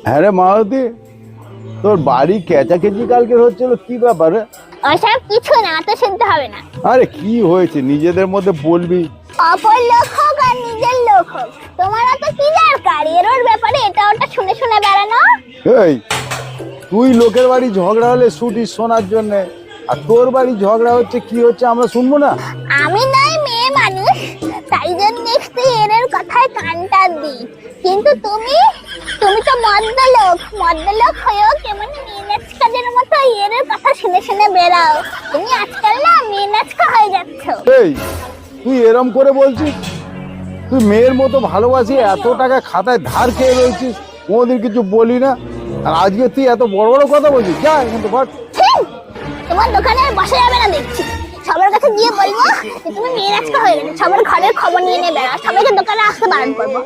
হ্যাঁ রে মালতী, তোর বাড়ি কেচাকেচি কালকে হচ্ছিল, কি ব্যাপার? ওসব কিছু না, তো শুনতে হবে না। আরে কি হয়েছে নিজেদের মধ্যে বলবি। অপর লোক হোক আর নিজের লোক হোক, তোমার তো কি দরকার এর ওর ব্যাপারে এটা ওটা শুনে শুনে বেড়ানো? এই তুই লোকের বাড়ি ঝগড়া হলে ছুটিস শোনার জন্য, আর তোর বাড়ি ঝগড়া হচ্ছে কি হচ্ছে আমরা শুনবো না? আমি নাই মেয়ে মানুষ, তাই জন্য একটু এর কথায় কানটা দিই। কিন্তু তুমি তুমি তো মদ্দলোক হয়েও কেমন মেয়েনাচকাদের মতো এর কথা শুনে শুনে বেড়াও। তুমি আজকাল না মেয়েনাচকা হয়ে যাচ্ছ। এই তুই এরম করে বলছিস? তুই মেয়ের মতো ভালোবাসি, এত টাকা খাতায় ধার খেয়ে রয়েছিস, কোনোদিন কিছু বলি না, আর আজকে তুই এত বড় বড় কথা বলছিস? যা এখান থেকে ভাগ। তোমার দোকানে আর বসা যাবে না দেখছি। সবার কাছে গিয়ে বলবো যে তুমি মেয়েনাচকা হয়ে গেছো, সবার ঘরের খবর নিয়ে বেড়াও, সবাইকে দোকানে আসতে বারণ করবো।